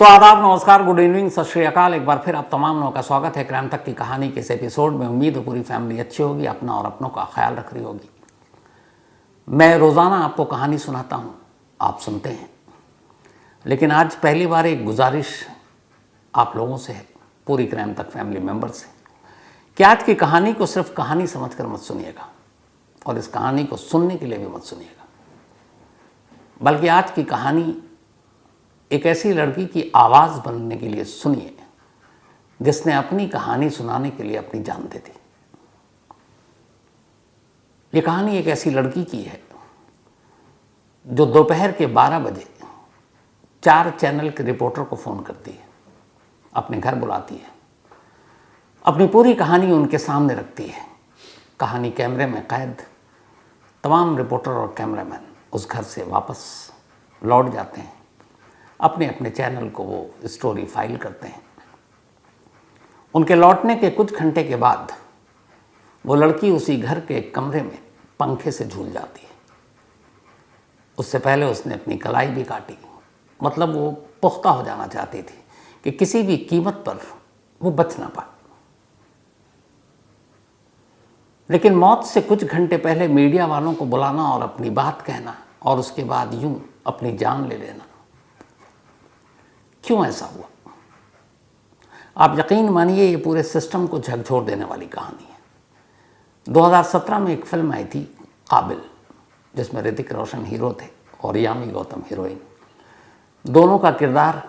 तो आदाब, नमस्कार, गुड इवनिंग, सत श्री अकाल। एक बार फिर आप तमाम लोगों का स्वागत है क्राइम तक की कहानी के इस एपिसोड में। उम्मीद है पूरी फैमिली अच्छी होगी, अपना और अपनों का ख्याल रख रही होगी। मैं रोज़ाना आपको कहानी सुनाता हूँ, आप सुनते हैं, लेकिन आज पहली बार एक गुजारिश आप लोगों से है, पूरी क्राइम तक फैमिली मेम्बर से, कि आज की कहानी को सिर्फ कहानी समझकर मत सुनिएगा और इस कहानी को सुनने के लिए भी मत सुनिएगा, बल्कि आज की कहानी एक ऐसी लड़की की आवाज़ बनने के लिए सुनिए जिसने अपनी कहानी सुनाने के लिए अपनी जान दे दी। ये कहानी एक ऐसी लड़की की है जो दोपहर के 12 बजे 4 चैनल के रिपोर्टर को फ़ोन करती है, अपने घर बुलाती है, अपनी पूरी कहानी उनके सामने रखती है। कहानी कैमरे में कैद। तमाम रिपोर्टर और कैमरामैन उस घर से वापस लौट जाते हैं, अपने अपने चैनल को वो स्टोरी फाइल करते हैं। उनके लौटने के कुछ घंटे के बाद वो लड़की उसी घर के कमरे में पंखे से झूल जाती है। उससे पहले उसने अपनी कलाई भी काटी, मतलब वो पुख्ता हो जाना चाहती थी कि किसी भी कीमत पर वो बच ना पाए। लेकिन मौत से कुछ घंटे पहले मीडिया वालों को बुलाना और अपनी बात कहना और उसके बाद यूं अपनी जान ले लेना, क्यों ऐसा हुआ? आप यकीन मानिए, ये पूरे सिस्टम को झकझोर देने वाली कहानी है। 2017 में एक फिल्म आई थी काबिल, जिसमें ऋतिक रोशन हीरो थे और यामी गौतम हीरोइन। दोनों का किरदार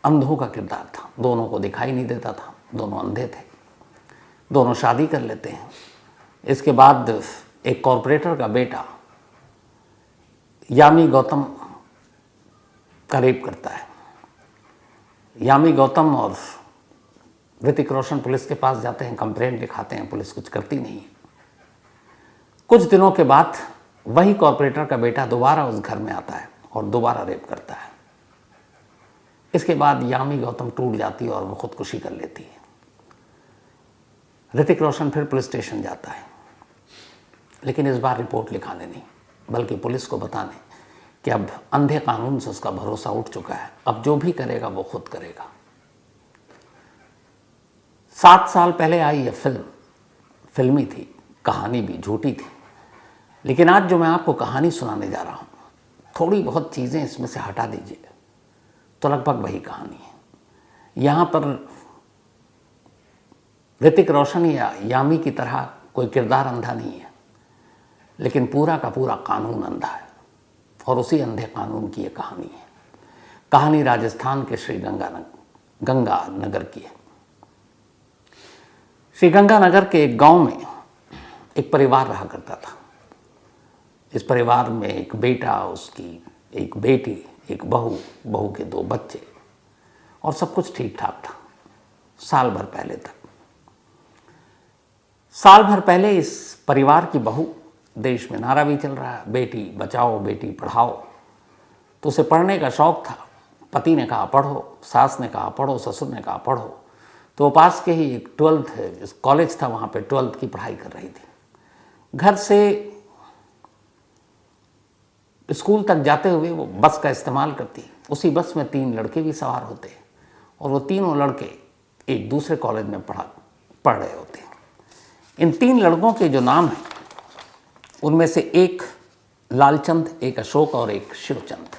अंधों का किरदार था, दोनों को दिखाई नहीं देता था, दोनों अंधे थे, दोनों शादी कर लेते हैं। इसके बाद एक कॉरपोरेटर का बेटा यामी गौतम का रेप करता है। यामी गौतम और ऋतिक रोशन पुलिस के पास जाते हैं, कंप्लेंट लिखाते हैं, पुलिस कुछ करती नहीं है। कुछ दिनों के बाद वही कॉरपोरेटर का बेटा दोबारा उस घर में आता है और दोबारा रेप करता है। इसके बाद यामी गौतम टूट जाती है और वो खुदकुशी कर लेती है। ऋतिक रोशन फिर पुलिस स्टेशन जाता है, लेकिन इस बार रिपोर्ट लिखाने नहीं, बल्कि पुलिस को बताने कि अब अंधे कानून से उसका भरोसा उठ चुका है, अब जो भी करेगा वो खुद करेगा। 7 साल पहले आई यह फिल्मी थी, कहानी भी झूठी थी, लेकिन आज जो मैं आपको कहानी सुनाने जा रहा हूँ, थोड़ी बहुत चीज़ें इसमें से हटा दीजिए तो लगभग वही कहानी है। यहाँ पर ऋतिक रोशन या यामी की तरह कोई किरदार अंधा नहीं है, लेकिन पूरा का पूरा कानून अंधा है और उसी अंधे कानून की ये कहानी है। कहानी राजस्थान के श्री गंगानगर की है। श्री गंगानगर के एक गांव में एक परिवार रहा करता था। इस परिवार में एक बेटा, उसकी एक बेटी, एक बहू के 2 बच्चे, और सब कुछ ठीक ठाक था साल भर पहले तक। साल भर पहले इस परिवार की बहू, देश में नारा भी चल रहा है, बेटी बचाओ बेटी पढ़ाओ, तो उसे पढ़ने का शौक़ था। पति ने कहा पढ़ो, सास ने कहा पढ़ो, ससुर ने कहा पढ़ो, तो पास के ही एक 12th कॉलेज था, वहाँ पे 12th की पढ़ाई कर रही थी। घर से स्कूल तक जाते हुए वो बस का इस्तेमाल करती। उसी बस में 3 लड़के भी सवार होते और वो तीनों लड़के एक दूसरे कॉलेज में पढ़ रहे होते। इन 3 लड़कों के जो नाम हैं, उनमें से एक लालचंद, एक अशोक और एक शिवचंद।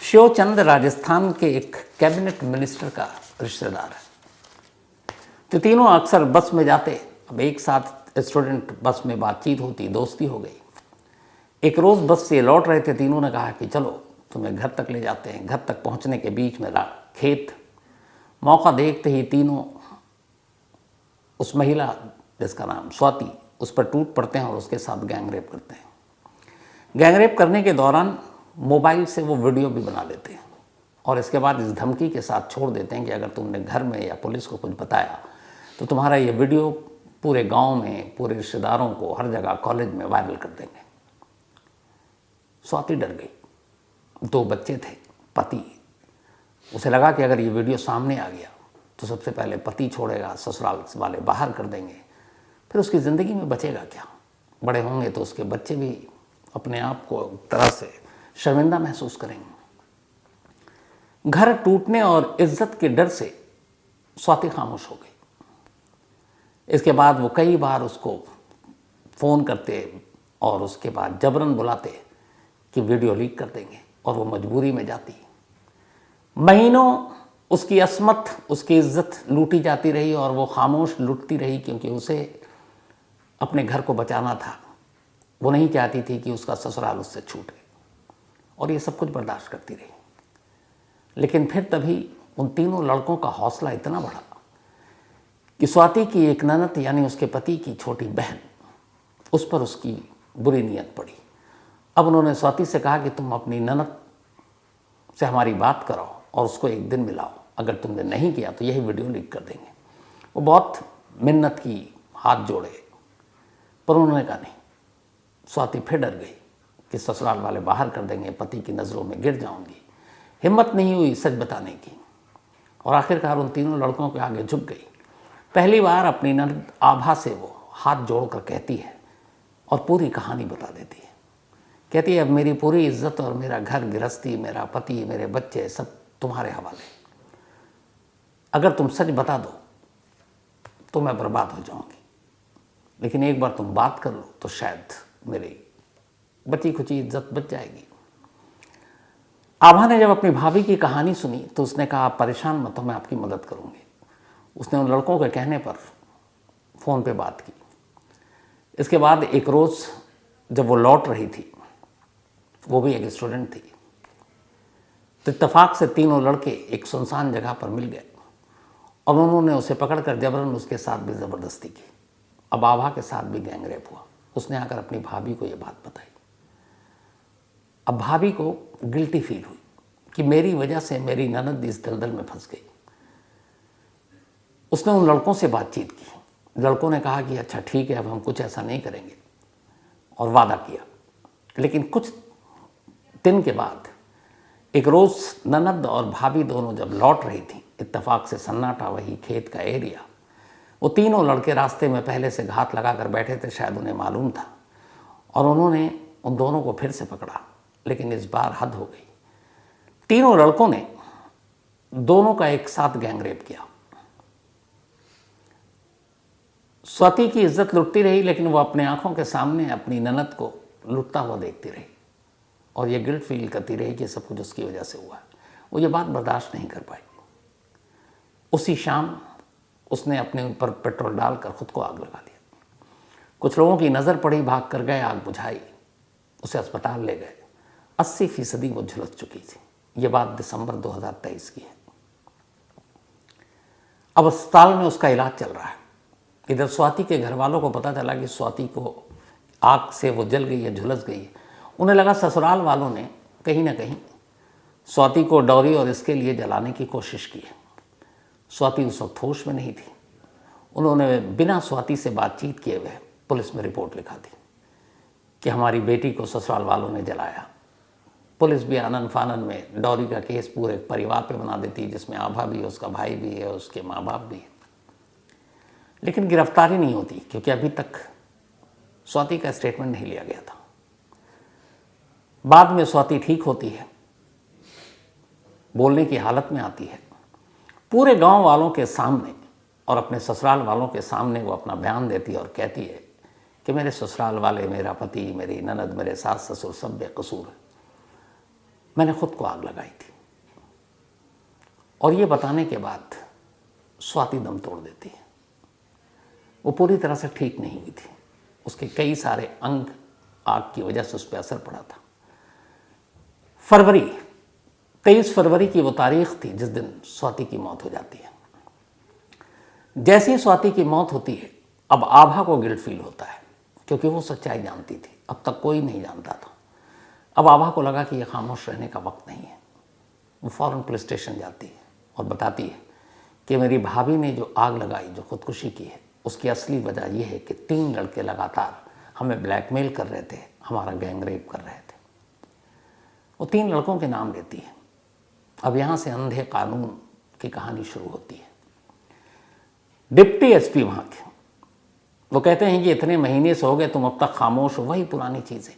शिवचंद राजस्थान के एक कैबिनेट मिनिस्टर का रिश्तेदार है। तो तीनों अक्सर बस में जाते। अब एक साथ स्टूडेंट बस में बातचीत होती, दोस्ती हो गई। एक रोज़ बस से लौट रहे थे, तीनों ने कहा कि चलो तुम्हें घर तक ले जाते हैं। घर तक पहुंचने के बीच में खेत, मौका देखते ही तीनों उस महिला जिसका नाम स्वाति, उस पर टूट पड़ते हैं और उसके साथ गैंगरेप करते हैं। गैंगरेप करने के दौरान मोबाइल से वो वीडियो भी बना लेते हैं और इसके बाद इस धमकी के साथ छोड़ देते हैं कि अगर तुमने घर में या पुलिस को कुछ बताया तो तुम्हारा ये वीडियो पूरे गांव में, पूरे रिश्तेदारों को, हर जगह, कॉलेज में वायरल कर देंगे। स्वाति डर गई। 2 बच्चे थे, पति, उसे लगा कि अगर ये वीडियो सामने आ गया तो सबसे पहले पति छोड़ेगा, ससुराल वाले बाहर कर देंगे, फिर उसकी ज़िंदगी में बचेगा क्या? बड़े होंगे तो उसके बच्चे भी अपने आप को एक तरह से शर्मिंदा महसूस करेंगे। घर टूटने और इज्जत के डर से स्वाति खामोश हो गई। इसके बाद वो कई बार उसको फ़ोन करते और उसके बाद जबरन बुलाते कि वीडियो लीक कर देंगे, और वो मजबूरी में जाती। महीनों उसकी असमत, उसकी इज्जत लूटी जाती रही और वो खामोश लुटती रही, क्योंकि उसे अपने घर को बचाना था। वो नहीं चाहती थी कि उसका ससुराल उससे छूटे, और ये सब कुछ बर्दाश्त करती रही। लेकिन फिर तभी उन तीनों लड़कों का हौसला इतना बढ़ा कि स्वाति की एक ननद यानी उसके पति की छोटी बहन, उस पर उसकी बुरी नीयत पड़ी। अब उन्होंने स्वाति से कहा कि तुम अपनी ननद से हमारी बात कराओ और उसको एक दिन मिलाओ, अगर तुमने नहीं किया तो यही वीडियो लीक कर देंगे। वो बहुत मिन्नत की, हाथ जोड़े, पर उन्होंने कहा नहीं। स्वाति फिर डर गई कि ससुराल वाले बाहर कर देंगे, पति की नज़रों में गिर जाऊंगी। हिम्मत नहीं हुई सच बताने की, और आखिरकार उन तीनों लड़कों के आगे झुक गई। पहली बार अपनी ननद आभा से वो हाथ जोड़कर कहती है और पूरी कहानी बता देती है। कहती है, अब मेरी पूरी इज्जत और मेरा घर गृहस्थी, मेरा पति, मेरे बच्चे सब तुम्हारे हवाले। अगर तुम सच बता दो तो मैं बर्बाद हो जाऊंगी, लेकिन एक बार तुम बात कर लो तो शायद मेरी बची खुची इज्जत बच जाएगी। आभा ने जब अपनी भाभी की कहानी सुनी तो उसने कहा, आप परेशान मत हो, मैं आपकी मदद करूंगी। उसने उन लड़कों के कहने पर फ़ोन पे बात की। इसके बाद एक रोज़ जब वो लौट रही थी, वो भी एक स्टूडेंट थी, तो इत्तेफाक से तीनों लड़के एक सुनसान जगह पर मिल गए और उन्होंने उसे पकड़कर जबरन उसके साथ भी ज़बरदस्ती की। अब आभा के साथ भी गैंगरेप हुआ। उसने आकर अपनी भाभी को ये बात बताई। अब भाभी को गिल्टी फील हुई कि मेरी वजह से मेरी ननद इस दलदल में फंस गई। उसने उन लड़कों से बातचीत की। लड़कों ने कहा कि अच्छा ठीक है, अब हम कुछ ऐसा नहीं करेंगे, और वादा किया। लेकिन कुछ दिन के बाद एक रोज़ ननद और भाभी दोनों जब लौट रही थी, इत्तेफाक से सन्नाटा, वही खेत का एरिया, वो तीनों लड़के रास्ते में पहले से घात लगा कर बैठे थे, शायद उन्हें मालूम था, और उन्होंने उन दोनों को फिर से पकड़ा। लेकिन इस बार हद हो गई। तीनों लड़कों ने दोनों का एक साथ गैंगरेप किया। स्वाति की इज्जत लुटती रही, लेकिन वो अपने आंखों के सामने अपनी ननद को लुटता हुआ देखती रही और ये गिल्ट फील करती रही कि सब कुछ उसकी वजह से हुआ। वो ये बात बर्दाश्त नहीं कर पाई। उसी शाम उसने अपने ऊपर पेट्रोल डालकर खुद को आग लगा दिया। कुछ लोगों की नज़र पड़ी, भाग कर गए, आग बुझाई, उसे अस्पताल ले गए। 80% वो झुलस चुकी थी। ये बात दिसंबर 2023 की है। अब अस्पताल में उसका इलाज चल रहा है। इधर स्वाति के घर वालों को पता चला कि स्वाति को आग से वो जल गई है, झुलस गई है। उन्हें लगा ससुराल वालों ने कहीं ना कहीं स्वाति को डॉरी और इसके लिए जलाने की कोशिश की है। स्वाति उस वक्त होश में नहीं थी। उन्होंने बिना स्वाति से बातचीत किए हुए पुलिस में रिपोर्ट लिखा दी कि हमारी बेटी को ससुराल वालों ने जलाया। पुलिस भी आनन फानन में डॉरी का केस पूरे परिवार पे बना देती, जिसमें आभा भी है, उसका भाई भी है, उसके माँ बाप भी है। लेकिन गिरफ्तारी नहीं होती, क्योंकि अभी तक स्वाति का स्टेटमेंट नहीं लिया गया था। बाद में स्वाति ठीक होती है, बोलने की हालत में आती है। पूरे गांव वालों के सामने और अपने ससुराल वालों के सामने वो अपना बयान देती है और कहती है कि मेरे ससुराल वाले, मेरा पति, मेरी ननद, मेरे सास ससुर सब बेकसूर है, मैंने खुद को आग लगाई थी। और ये बताने के बाद स्वाति दम तोड़ देती है। वो पूरी तरह से ठीक नहीं हुई थी। उसके कई सारे अंग आग की वजह से उस पर असर पड़ा था। 23 फरवरी की वो तारीख थी जिस दिन स्वाति की मौत हो जाती है। जैसे ही स्वाति की मौत होती है, अब आभा को गिल्ट फील होता है, क्योंकि वो सच्चाई जानती थी, अब तक कोई नहीं जानता था। अब आभा को लगा कि ये खामोश रहने का वक्त नहीं है। वो फ़ौरन पुलिस स्टेशन जाती है और बताती है कि मेरी भाभी ने जो आग लगाई, जो खुदकुशी की है, उसकी असली वजह यह है कि 3 लड़के लगातार हमें ब्लैकमेल कर रहे थे, हमारा गैंगरेप कर रहे थे। वो 3 लड़कों के नाम लेती है। अब यहाँ से अंधे कानून की कहानी शुरू होती है। डिप्टी एसपी वहाँ के, वो कहते हैं कि इतने महीने से हो गए, तुम अब तक खामोश हो, वही पुरानी चीज़ें।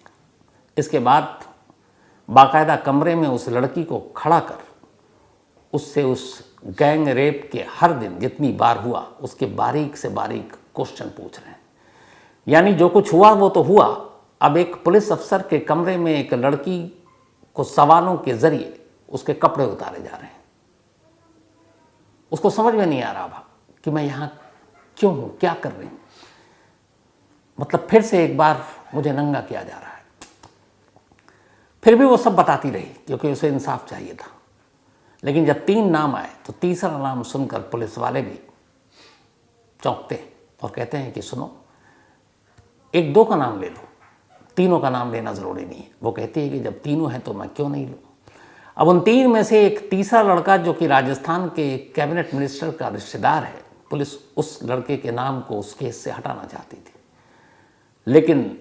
इसके बाद बाकायदा कमरे में उस लड़की को खड़ा कर उससे उस गैंग रेप के हर दिन जितनी बार हुआ उसके बारीक से बारीक क्वेश्चन पूछ रहे हैं। यानी जो कुछ हुआ वो तो हुआ, अब एक पुलिस अफसर के कमरे में एक लड़की को सवालों के जरिए उसके कपड़े उतारे जा रहे हैं। उसको समझ में नहीं आ रहा कि मैं यहाँ क्यों हूँ, क्या कर रही हूँ। मतलब फिर से एक बार मुझे नंगा किया जा रहा है। फिर भी वो सब बताती रही क्योंकि उसे इंसाफ चाहिए था। लेकिन जब 3 नाम आए तो तीसरा नाम सुनकर पुलिस वाले भी चौंकते और कहते हैं कि सुनो, 1-2 का नाम ले लो, तीनों का नाम लेना ज़रूरी नहीं है। वो कहती है कि जब तीनों हैं तो मैं क्यों नहीं लूँ। अब उन 3 में से एक तीसरा लड़का जो कि राजस्थान के कैबिनेट मिनिस्टर का रिश्तेदार है, पुलिस उस लड़के के नाम को उस केस से हटाना चाहती थी, लेकिन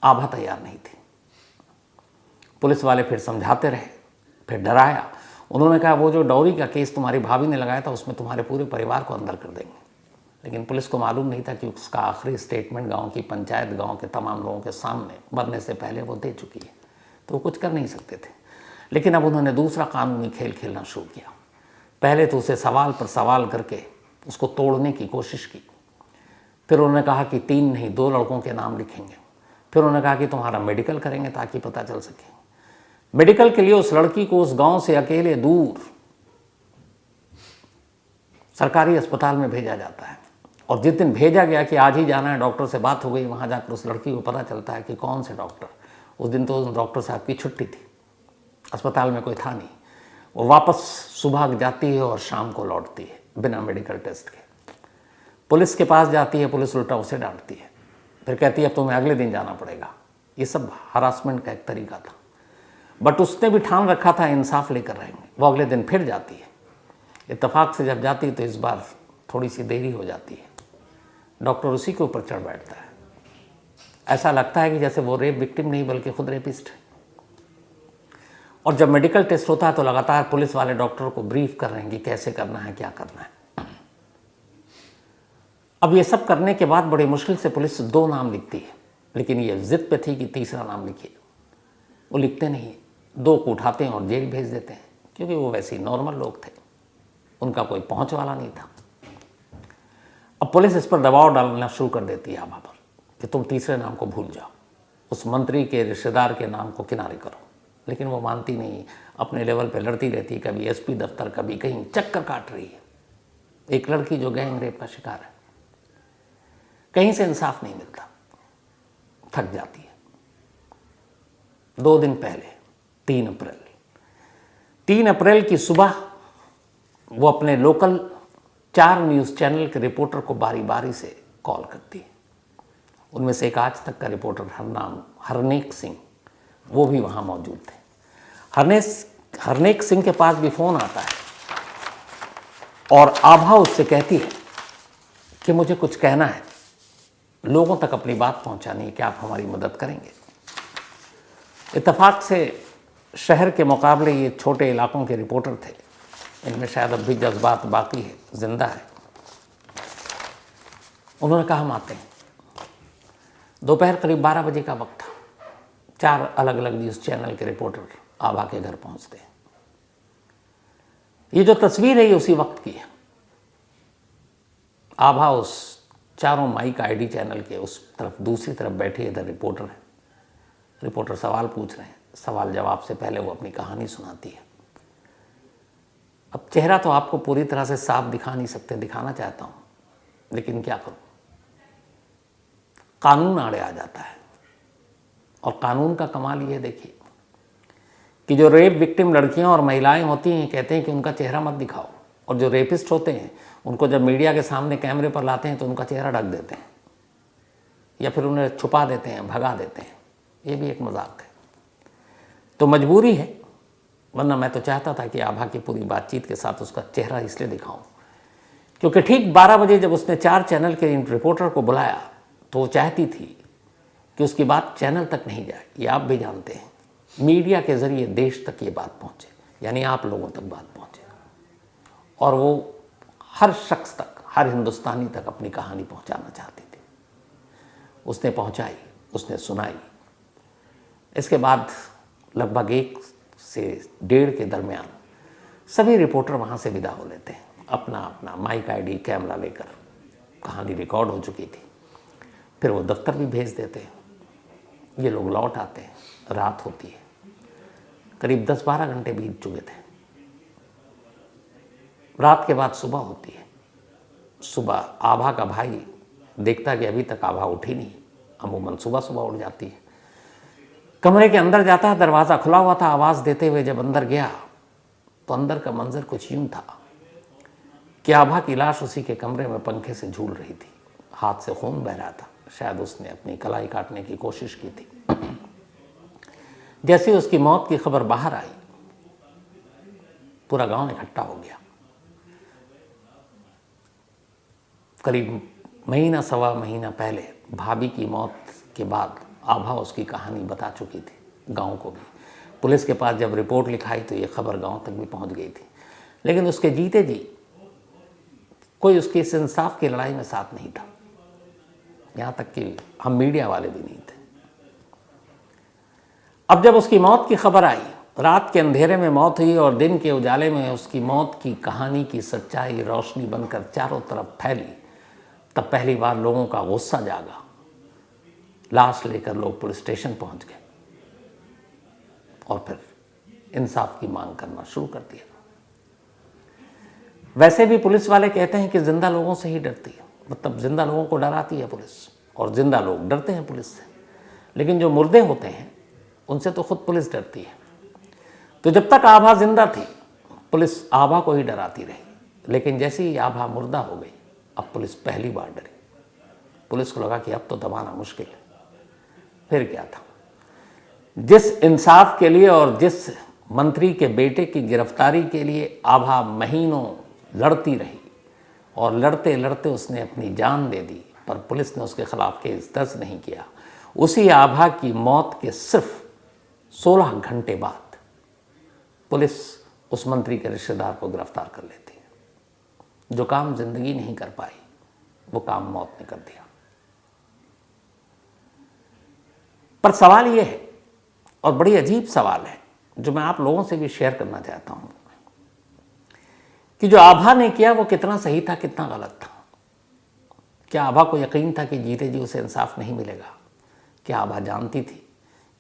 आभा तैयार नहीं थी। पुलिस वाले फिर समझाते रहे, फिर डराया। उन्होंने कहा वो जो डॉरी का केस तुम्हारी भाभी ने लगाया था उसमें तुम्हारे पूरे परिवार को अंदर कर देंगे। लेकिन पुलिस को मालूम नहीं था कि उसका आखिरी स्टेटमेंट गांव की पंचायत, गांव के तमाम लोगों के सामने मरने से पहले वो दे चुकी है, तो वो कुछ कर नहीं सकते थे। लेकिन अब उन्होंने दूसरा कानूनी खेल खेलना शुरू किया। पहले तो उसे सवाल पर सवाल करके उसको तोड़ने की कोशिश की। फिर उन्होंने कहा कि 3 नहीं 2 लड़कों के नाम लिखेंगे। फिर उन्होंने कहा कि तुम्हारा मेडिकल करेंगे ताकि पता चल सके। मेडिकल के लिए उस लड़की को उस गांव से अकेले दूर सरकारी अस्पताल में भेजा जाता है। और जिस दिन भेजा गया कि आज ही जाना है, डॉक्टर से बात हो गई, वहाँ जाकर उस लड़की को पता चलता है कि कौन से डॉक्टर। उस दिन तो उस डॉक्टर साहब की छुट्टी थी, अस्पताल में कोई था नहीं। वो वापस सुबह जाती है और शाम को लौटती है बिना मेडिकल टेस्ट के। पुलिस के पास जाती है, पुलिस उल्टा उसे डांटती है, फिर कहती है अब तुम्हें अगले दिन जाना पड़ेगा। ये सब हरासमेंट का एक तरीका था। बट उसने भी ठान रखा था इंसाफ लेकर रहेंगे। वो अगले दिन फिर जाती है। इत्तेफाक से जब जाती है तो इस बार थोड़ी सी देरी हो जाती है। डॉक्टर उसी के ऊपर चढ़ बैठता है। ऐसा लगता है कि जैसे वो रेप विक्टिम नहीं बल्कि खुद रेपिस्ट है। और जब मेडिकल टेस्ट होता है तो लगातार पुलिस वाले डॉक्टर को ब्रीफ कर रहे हैं कि कैसे करना है, क्या करना है। अब ये सब करने के बाद बड़ी मुश्किल से पुलिस 2 नाम लिखती है, लेकिन ये जिद पे थी कि तीसरा नाम लिखिए। वो लिखते नहीं, 2 को उठाते हैं और जेल भेज देते हैं, क्योंकि वो वैसे ही नॉर्मल लोग थे, उनका कोई पहुंच वाला नहीं था। अब पुलिस इस पर दबाव डालना शुरू कर देती है आभा पर कि तुम तीसरे नाम को भूल जाओ, उस मंत्री के रिश्तेदार के नाम को किनारे करो। लेकिन वो मानती नहीं, अपने लेवल पे लड़ती रहती है, कभी एसपी दफ्तर, कभी कहीं, चक्कर काट रही है। एक लड़की जो गैंग रेप का शिकार है, कहीं से इंसाफ नहीं मिलता, थक जाती है। 2 दिन पहले 3 अप्रैल की सुबह वो अपने लोकल 4 न्यूज़ चैनल के रिपोर्टर को बारी बारी से कॉल करती है। उनमें से एक आज तक का रिपोर्टर हरनेक सिंह, वो भी वहाँ मौजूद थे। हरनेक सिंह के पास भी फ़ोन आता है और आभा उससे कहती है कि मुझे कुछ कहना है, लोगों तक अपनी बात पहुँचानी है, क्या आप हमारी मदद करेंगे। इत्तेफाक से शहर के मुकाबले ये छोटे इलाकों के रिपोर्टर थे, इनमें शायद अब भी जज्बात बाकी है, जिंदा है। उन्होंने कहा हम आते हैं। दोपहर करीब 12 बजे का वक्त था। 4 अलग अलग न्यूज़ चैनल के रिपोर्टर आभा के घर पहुंचते हैं। ये जो तस्वीर है ये उसी वक्त की है। आभा उस 4 माइक आईडी चैनल के उस तरफ, दूसरी तरफ बैठी, इधर रिपोर्टर है। रिपोर्टर सवाल पूछ रहे हैं, सवाल जवाब से पहले वो अपनी कहानी सुनाती है। अब चेहरा तो आपको पूरी तरह से साफ दिखा नहीं सकते, दिखाना चाहता हूँ, लेकिन क्या करूँ, कानून आड़े आ जाता है। और कानून का कमाल ये देखिए कि जो रेप विक्टिम लड़कियां और महिलाएं होती हैं, कहते हैं कि उनका चेहरा मत दिखाओ, और जो रेपिस्ट होते हैं उनको जब मीडिया के सामने कैमरे पर लाते हैं तो उनका चेहरा ढक देते हैं या फिर उन्हें छुपा देते हैं, भगा देते हैं। ये भी एक मजाक है। तो मजबूरी है, वरना मैं तो चाहता था कि आभा की पूरी बातचीत के साथ उसका चेहरा इसलिए दिखाऊं क्योंकि ठीक 12 बजे जब उसने 4 चैनल के इन रिपोर्टर को बुलाया तो वो चाहती थी कि उसकी बात चैनल तक नहीं जाए। ये आप भी जानते हैं, मीडिया के ज़रिए देश तक ये बात पहुँचे, यानी आप लोगों तक बात पहुँचे, और वो हर शख्स तक, हर हिंदुस्तानी तक अपनी कहानी पहुँचाना चाहती थी। उसने पहुँचाई, उसने सुनाई। इसके बाद लगभग 1 से 1.5 के दरमियान सभी रिपोर्टर वहाँ से विदा हो लेते हैं, अपना अपना माइक आईडी कैमरा लेकर। कहानी रिकॉर्ड हो चुकी थी। फिर वो दफ्तर भी भेज देते हैं। ये लोग लौट आते हैं, रात होती है, करीब 10-12 घंटे बीत चुके थे। रात के बाद सुबह होती है। सुबह आभा का भाई देखता कि अभी तक आभा उठी नहीं। अमूमन सुबह सुबह उठ जाती है। कमरे के अंदर जाता है, दरवाज़ा खुला हुआ था। आवाज़ देते हुए जब अंदर गया तो अंदर का मंजर कुछ यूं था कि आभा की लाश उसी के कमरे में पंखे से झूल रही थी। हाथ से खून बह रहा था। शायद उसने अपनी कलाई काटने की कोशिश की थी। जैसे उसकी मौत की खबर बाहर आई, पूरा गांव इकट्ठा हो गया। करीब महीना सवा महीना पहले भाभी की मौत के बाद आभा उसकी कहानी बता चुकी थी गांव को भी। पुलिस के पास जब रिपोर्ट लिखाई तो ये खबर गांव तक भी पहुंच गई थी। लेकिन उसके जीते जी कोई उसकी इस इंसाफ की लड़ाई में साथ नहीं था। यहाँ तक कि हम मीडिया वाले भी नहीं थे। अब जब उसकी मौत की खबर आई, रात के अंधेरे में मौत हुई और दिन के उजाले में उसकी मौत की कहानी की सच्चाई रोशनी बनकर चारों तरफ फैली, तब पहली बार लोगों का गुस्सा जागा। लाश लेकर लोग पुलिस स्टेशन पहुंच गए और फिर इंसाफ की मांग करना शुरू कर दिया। वैसे भी पुलिस वाले कहते हैं कि जिंदा लोगों से ही डरती है, मतलब जिंदा लोगों को डराती है पुलिस, और जिंदा लोग डरते हैं पुलिस से। लेकिन जो मुर्दे होते हैं उनसे तो खुद पुलिस डरती है। तो जब तक आभा जिंदा थी पुलिस आभा को ही डराती रही। लेकिन जैसे ही आभा मुर्दा हो गई, अब पुलिस पहली बार डरी। पुलिस को लगा कि अब तो दबाना मुश्किल है। फिर क्या था, जिस इंसाफ के लिए और जिस मंत्री के बेटे की गिरफ्तारी के लिए आभा महीनों लड़ती रही और लड़ते लड़ते उसने अपनी जान दे दी, पर पुलिस ने उसके खिलाफ केस दर्ज नहीं किया। उसी आभा की मौत के सिर्फ 16 घंटे बाद पुलिस उस मंत्री के रिश्तेदार को गिरफ्तार कर लेती है। जो काम जिंदगी नहीं कर पाई वो काम मौत ने कर दिया। पर सवाल यह है, और बड़ी अजीब सवाल है, जो मैं आप लोगों से भी शेयर करना चाहता हूं, कि जो आभा ने किया वो कितना सही था, कितना गलत था। क्या आभा को यकीन था कि जीते जी उसे इंसाफ नहीं मिलेगा? क्या आभा जानती थी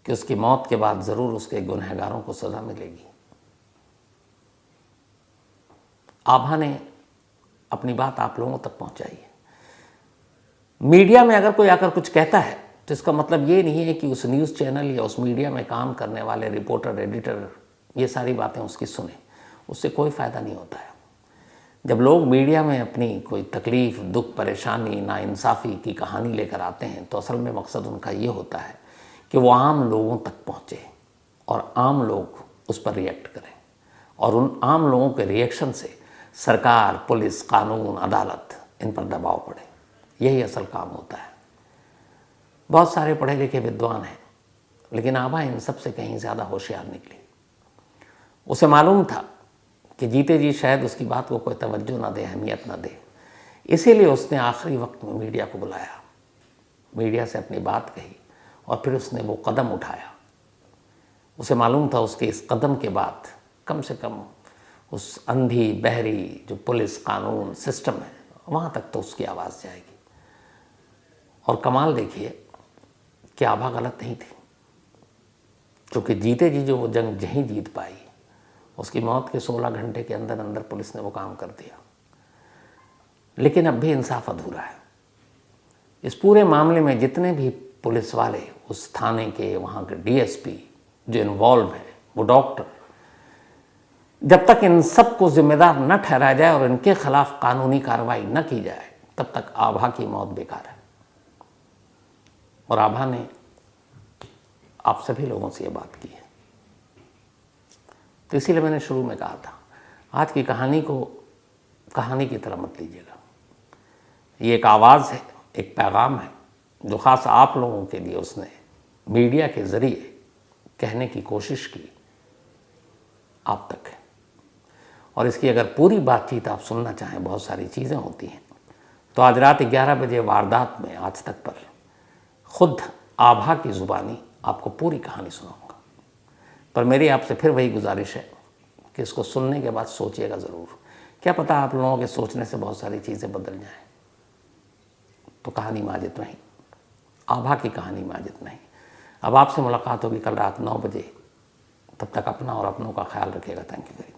कि उसकी मौत के बाद जरूर उसके गुनहगारों को सजा मिलेगी? आभा ने अपनी बात आप लोगों तक पहुंचाई है। मीडिया में अगर कोई आकर कुछ कहता है तो इसका मतलब ये नहीं है कि उस न्यूज़ चैनल या उस मीडिया में काम करने वाले रिपोर्टर, एडिटर ये सारी बातें उसकी सुने। उससे कोई फ़ायदा नहीं होता है। जब लोग मीडिया में अपनी कोई तकलीफ़, दुख, परेशानी, नाइंसाफ़ी की कहानी लेकर आते हैं तो असल में मकसद उनका ये होता है कि वो आम लोगों तक पहुँचे और आम लोग उस पर रिएक्ट करें, और उन आम लोगों के रिएक्शन से सरकार, पुलिस, कानून, अदालत इन पर दबाव पड़े। यही असल काम होता है। बहुत सारे पढ़े लिखे विद्वान हैं, लेकिन आभा इन सब से कहीं ज़्यादा होशियार निकली। उसे मालूम था कि जीते जी शायद उसकी बात को कोई तवज्जो ना दे, अहमियत ना दे। इसीलिए उसने आखिरी वक्त में मीडिया को बुलाया, मीडिया से अपनी बात कही और फिर उसने वो कदम उठाया। उसे मालूम था उसके इस कदम के बाद कम से कम उस अंधी बहरी जो पुलिस, कानून, सिस्टम है, वहाँ तक तो उसकी आवाज़ जाएगी। और कमाल देखिए कि आभा गलत नहीं थी, क्योंकि जीते जी जो वो जंग नहीं जीत पाई, उसकी मौत के 16 घंटे के अंदर अंदर पुलिस ने वो काम कर दिया। लेकिन अब भी इंसाफ अधूरा है। इस पूरे मामले में जितने भी पुलिस वाले, उस थाने के, वहाँ के डीएसपी जो इन्वॉल्व हैं, वो डॉक्टर, जब तक इन सब को जिम्मेदार न ठहराया जाए और इनके खिलाफ कानूनी कार्रवाई न की जाए, तब तक आभा की मौत बेकार है। और आभा ने आप सभी लोगों से ये बात की है। तो इसीलिए मैंने शुरू में कहा था, आज की कहानी को कहानी की तरह मत लीजिएगा। ये एक आवाज़ है, एक पैगाम है, जो ख़ास आप लोगों के लिए उसने मीडिया के ज़रिए कहने की कोशिश की, आप तक है। और इसकी अगर पूरी बातचीत आप सुनना चाहें, बहुत सारी चीज़ें होती हैं, तो आज रात 11 बजे वारदात में आज तक पर खुद आभा की ज़ुबानी आपको पूरी कहानी सुनाऊंगा। पर मेरी आपसे फिर वही गुजारिश है कि इसको सुनने के बाद सोचिएगा ज़रूर। क्या पता आप लोगों के सोचने से बहुत सारी चीज़ें बदल जाएं। तो कहानी में आज इतना ही, आभा की कहानी में आज इतना ही। अब आपसे मुलाकात होगी कल रात 9 बजे। तब तक अपना और अपनों का ख्याल रखिएगा। Thank you very much.